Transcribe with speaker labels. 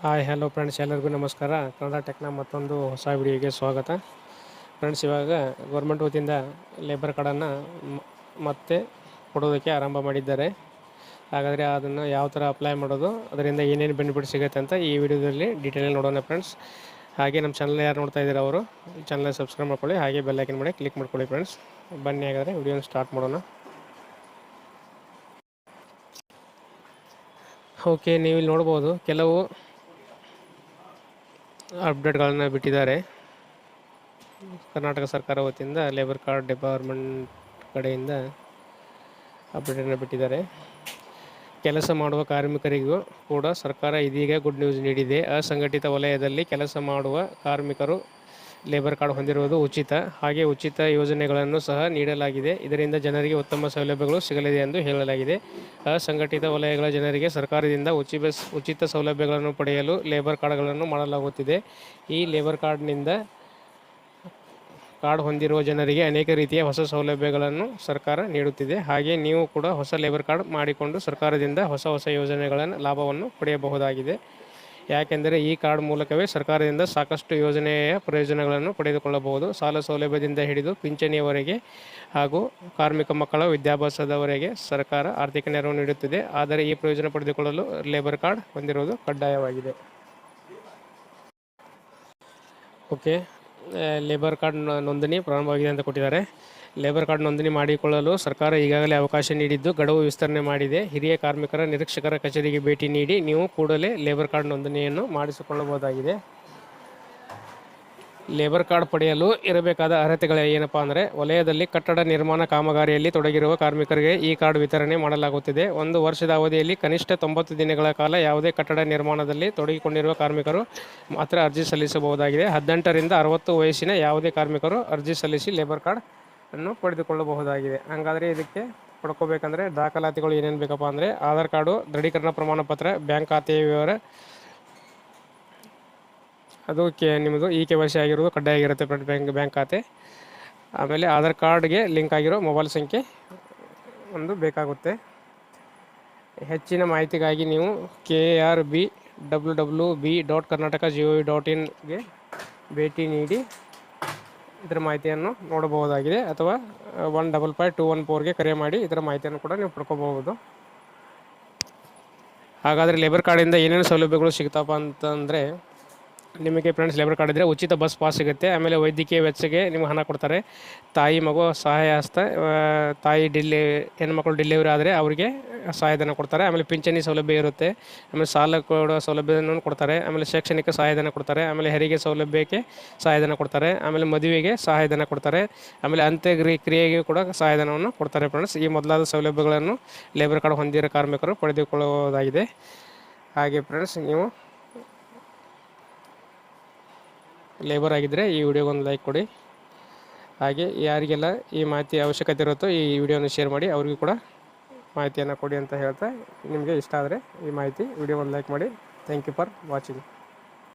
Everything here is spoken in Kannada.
Speaker 1: ಹಾಯ್ ಹಲೋ ಫ್ರೆಂಡ್ಸ್, ಎಲ್ಲರಿಗೂ ನಮಸ್ಕಾರ. ಕನ್ನಡ ಟೆಕ್ನ ಮತ್ತೊಂದು ಹೊಸ ವಿಡಿಯೋಗೆ ಸ್ವಾಗತ. ಫ್ರೆಂಡ್ಸ್, ಇವಾಗ ಗೌರ್ಮೆಂಟ್ ವತಿಯಿಂದ ಲೇಬರ್ ಕಾರ್ಡನ್ನು ಮತ್ತೆ ಕೊಡೋದಕ್ಕೆ ಆರಂಭ ಮಾಡಿದ್ದಾರೆ. ಹಾಗಾದರೆ ಅದನ್ನು ಯಾವ ಥರ ಅಪ್ಲೈ ಮಾಡೋದು, ಅದರಿಂದ ಏನೇನು ಬೆನಿಫಿಟ್ ಸಿಗುತ್ತೆ ಅಂತ ಈ ವಿಡಿಯೋದಲ್ಲಿ ಡೀಟೇಲ್ ನೋಡೋಣ ಫ್ರೆಂಡ್ಸ್. ಹಾಗೆ ನಮ್ಮ ಚಾನಲ್ ಯಾರು ನೋಡ್ತಾ ಇದ್ದೀರಾ ಅವರು ಚಾನಲ್ ಸಬ್ಸ್ಕ್ರೈಬ್ ಮಾಡ್ಕೊಳ್ಳಿ, ಹಾಗೆ ಬೆಲ್ ಐಕನ್ ಮಾಡಿ ಕ್ಲಿಕ್ ಮಾಡ್ಕೊಳ್ಳಿ ಫ್ರೆಂಡ್ಸ್. ಬನ್ನಿ ಹಾಗಾದರೆ ವಿಡಿಯೋನ ಸ್ಟಾರ್ಟ್ ಮಾಡೋಣ. ಓಕೆ, ನೀವು ಇಲ್ಲಿ ನೋಡ್ಬೋದು ಕೆಲವು ಅಪ್ಡೇಟ್ಗಳನ್ನು ಬಿಟ್ಟಿದ್ದಾರೆ. ಕರ್ನಾಟಕ ಸರ್ಕಾರ ವತಿಯಿಂದ ಲೇಬರ್ ಕಾರ್ಡ್ ಡಿಪಾರ್ಟ್ಮೆಂಟ್ ಕಡೆಯಿಂದ ಅಪ್ಡೇಟನ್ನು ಬಿಟ್ಟಿದ್ದಾರೆ. ಕೆಲಸ ಮಾಡುವ ಕಾರ್ಮಿಕರಿಗೂ ಕೂಡ ಸರ್ಕಾರ ಇದೀಗ ಗುಡ್ ನ್ಯೂಸ್ ನೀಡಿದೆ. ಅಸಂಘಟಿತ ವಲಯದಲ್ಲಿ ಕೆಲಸ ಮಾಡುವ ಕಾರ್ಮಿಕರು ಲೇಬರ್ ಕಾರ್ಡ್ ಹೊಂದಿರುವುದು ಉಚಿತ. ಹಾಗೆ ಉಚಿತ ಯೋಜನೆಗಳನ್ನು ಸಹ ನೀಡಲಾಗಿದೆ. ಇದರಿಂದ ಜನರಿಗೆ ಉತ್ತಮ ಸೌಲಭ್ಯಗಳು ಸಿಗಲಿದೆ ಎಂದು ಹೇಳಲಾಗಿದೆ. ಅಸಂಘಟಿತ ವಲಯಗಳ ಜನರಿಗೆ ಸರ್ಕಾರದಿಂದ ಉಚಿತ ಸೌಲಭ್ಯಗಳನ್ನು ಪಡೆಯಲು ಲೇಬರ್ ಕಾರ್ಡ್ಗಳನ್ನು ಮಾಡಲಾಗುತ್ತಿದೆ. ಈ ಲೇಬರ್ ಕಾರ್ಡ್ ಹೊಂದಿರುವ ಜನರಿಗೆ ಅನೇಕ ರೀತಿಯ ಹೊಸ ಸೌಲಭ್ಯಗಳನ್ನು ಸರ್ಕಾರ ನೀಡುತ್ತಿದೆ. ಹಾಗೆ ನೀವು ಕೂಡ ಹೊಸ ಲೇಬರ್ ಕಾರ್ಡ್ ಮಾಡಿಕೊಂಡು ಸರ್ಕಾರದಿಂದ ಹೊಸ ಯೋಜನೆಗಳ ಲಾಭವನ್ನು ಪಡೆಯಬಹುದಾಗಿದೆ. ಯಾಕೆಂದರೆ ಈ ಕಾರ್ಡ್ ಮೂಲಕವೇ ಸರ್ಕಾರದಿಂದ ಸಾಕಷ್ಟು ಯೋಜನೆಯ ಪ್ರಯೋಜನಗಳನ್ನು ಪಡೆದುಕೊಳ್ಳಬಹುದು. ಸಾಲ ಸೌಲಭ್ಯದಿಂದ ಹಿಡಿದು ಪಿಂಚಣಿಯವರೆಗೆ ಹಾಗೂ ಕಾರ್ಮಿಕ ಮಕ್ಕಳ ವಿದ್ಯಾಭ್ಯಾಸದವರೆಗೆ ಸರ್ಕಾರ ಆರ್ಥಿಕ ನೆರವು ನೀಡುತ್ತಿದೆ. ಆದರೆ ಈ ಪ್ರಯೋಜನ ಪಡೆದುಕೊಳ್ಳಲು ಲೇಬರ್ ಕಾರ್ಡ್ ಹೊಂದಿರುವುದು ಕಡ್ಡಾಯವಾಗಿದೆ. ಓಕೆ, ಲೇಬರ್ ಕಾರ್ಡ್ ನೋಂದಣಿ ಪ್ರಾರಂಭವಾಗಿದೆ ಅಂತ ಕೊಟ್ಟಿದ್ದಾರೆ. ಲೇಬರ್ ಕಾರ್ಡ್ ನೋಂದಣಿ ಮಾಡಿಕೊಳ್ಳಲು ಸರ್ಕಾರ ಈಗಾಗಲೇ ಅವಕಾಶ ನೀಡಿದ್ದು ಗಡುವು ವಿಸ್ತರಣೆ ಮಾಡಿದೆ. ಹಿರಿಯ ಕಾರ್ಮಿಕರ ನಿರೀಕ್ಷಕರ ಕಚೇರಿಗೆ ಭೇಟಿ ನೀಡಿ ನೀವು ಕೂಡಲೇ ಲೇಬರ್ ಕಾರ್ಡ್ ನೋಂದಣಿಯನ್ನು ಮಾಡಿಸಿಕೊಳ್ಳಬಹುದಾಗಿದೆ. ಲೇಬರ್ ಕಾರ್ಡ್ ಪಡೆಯಲು ಇರಬೇಕಾದ ಅರ್ಹತೆಗಳು ಏನಪ್ಪ ಅಂದರೆ, ವಲಯದಲ್ಲಿ ಕಟ್ಟಡ ನಿರ್ಮಾಣ ಕಾಮಗಾರಿಯಲ್ಲಿ ತೊಡಗಿರುವ ಕಾರ್ಮಿಕರಿಗೆ ಈ ಕಾರ್ಡ್ ವಿತರಣೆ ಮಾಡಲಾಗುತ್ತಿದೆ. 1 ವರ್ಷದ ಅವಧಿಯಲ್ಲಿ ಕನಿಷ್ಠ 90 ದಿನಗಳ ಕಾಲ ಯಾವುದೇ ಕಟ್ಟಡ ನಿರ್ಮಾಣದಲ್ಲಿ ತೊಡಗಿಕೊಂಡಿರುವ ಕಾರ್ಮಿಕರು ಮಾತ್ರ ಅರ್ಜಿ ಸಲ್ಲಿಸಬಹುದಾಗಿದೆ. 18 ರಿಂದ 60 ವಯಸ್ಸಿನ ಯಾವುದೇ ಕಾರ್ಮಿಕರು ಅರ್ಜಿ ಸಲ್ಲಿಸಿ ಲೇಬರ್ ಕಾರ್ಡ್ ಅನ್ನು ಪಡೆದುಕೊಳ್ಳಬಹುದಾಗಿದೆ. ಹಾಗಾದರೆ ಇದಕ್ಕೆ ಪಡ್ಕೋಬೇಕಂದ್ರೆ ದಾಖಲಾತಿಗಳು ಏನೇನು ಬೇಕಪ್ಪ ಅಂದರೆ, ಆಧಾರ್ ಕಾರ್ಡು, ದೃಢೀಕರಣ ಪ್ರಮಾಣ ಪತ್ರ, ಬ್ಯಾಂಕ್ ಖಾತೆಯ ವಿವರ, ಅದು ನಿಮ್ಮದು KYC ಆಗಿರೋದು ಕಡ್ಡಾಯ ಆಗಿರುತ್ತೆ ಬ್ಯಾಂಕ್ ಖಾತೆ. ಆಮೇಲೆ ಆಧಾರ್ ಕಾರ್ಡ್ಗೆ ಲಿಂಕ್ ಆಗಿರೋ ಮೊಬೈಲ್ ಸಂಖ್ಯೆ ಒಂದು ಬೇಕಾಗುತ್ತೆ. ಹೆಚ್ಚಿನ ಮಾಹಿತಿಗಾಗಿ ನೀವು KRBWWB.karnataka.gov.in ಭೇಟಿ ನೀಡಿ ಇದರ ಮಾಹಿತಿಯನ್ನು ನೋಡಬಹುದಾಗಿದೆ. ಅಥವಾ 155-214 ಕರೆ ಮಾಡಿ ಇದರ ಮಾಹಿತಿಯನ್ನು ಕೂಡ ನೀವು ಪಡ್ಕೋಬಹುದು. ಹಾಗಾದರೆ ಲೇಬರ್ ಕಾರ್ಡಿಂದ ಏನೇನು ಸೌಲಭ್ಯಗಳು ಸಿಗ್ತಪ್ಪ ಅಂತಂದರೆ, ನಿಮಗೆ ಫ್ರೆಂಡ್ಸ್ ಲೇಬರ್ ಕಾರ್ಡ್ ಇದ್ದರೆ ಉಚಿತ ಬಸ್ ಪಾಸ್ ಸಿಗುತ್ತೆ. ಆಮೇಲೆ ವೈದ್ಯಕೀಯ ವೆಚ್ಚಕ್ಕೆ ನಿಮಗೆ ಹಣ ಕೊಡ್ತಾರೆ. ತಾಯಿ ಮಗು ಸಹಾಯ ಹಸ್ತ, ತಾಯಿ ಹೆಣ್ಮಕ್ಳು ಡೆಲಿವರಿ ಆದರೆ ಅವರಿಗೆ ಸಹಾಯಧನ ಕೊಡ್ತಾರೆ. ಆಮೇಲೆ ಪಿಂಚಣಿ ಸೌಲಭ್ಯ ಇರುತ್ತೆ. ಆಮೇಲೆ ಸಾಲ ಕೊಡೋ ಸೌಲಭ್ಯವನ್ನು ಕೊಡ್ತಾರೆ. ಆಮೇಲೆ ಶೈಕ್ಷಣಿಕ ಸಹಾಯಧನ ಕೊಡ್ತಾರೆ. ಆಮೇಲೆ ಹೆರಿಗೆ ಸೌಲಭ್ಯಕ್ಕೆ ಸಹಾಯಧನ ಕೊಡ್ತಾರೆ. ಆಮೇಲೆ ಮದುವೆಗೆ ಸಹಾಯಧನ ಕೊಡ್ತಾರೆ. ಆಮೇಲೆ ಅಂತ್ಯಕ್ರಿಯೆಗೆ ಕೂಡ ಸಹಾಯಧನವನ್ನು ಕೊಡ್ತಾರೆ ಫ್ರೆಂಡ್ಸ್. ಈ ಮೊದಲಾದ ಸೌಲಭ್ಯಗಳನ್ನು ಲೇಬರ್ ಕಾರ್ಡ್ ಹೊಂದಿರೋ ಕಾರ್ಮಿಕರು ಪಡೆದುಕೊಳ್ಳಬಹುದಾಗಿದೆ. ಹಾಗೆ ಫ್ರೆಂಡ್ಸ್, ನೀವು ಲೇಬರ್ ಆಗಿದ್ದರೆ ಈ ವಿಡಿಯೋಗೊಂದು ಲೈಕ್ ಕೊಡಿ. ಹಾಗೆ ಯಾರಿಗೆಲ್ಲ ಈ ಮಾಹಿತಿ ಅವಶ್ಯಕತೆ ಇರುತ್ತೋ ಈ ವಿಡಿಯೋನ ಶೇರ್ ಮಾಡಿ, ಅವ್ರಿಗೂ ಕೂಡ ಮಾಹಿತಿಯನ್ನು ಕೊಡಿ ಅಂತ ಹೇಳ್ತಾ, ನಿಮಗೆ ಇಷ್ಟ ಆದರೆ ಈ ಮಾಹಿತಿ ವಿಡಿಯೋ ಒಂದು ಲೈಕ್ ಮಾಡಿ. Thank you for watching.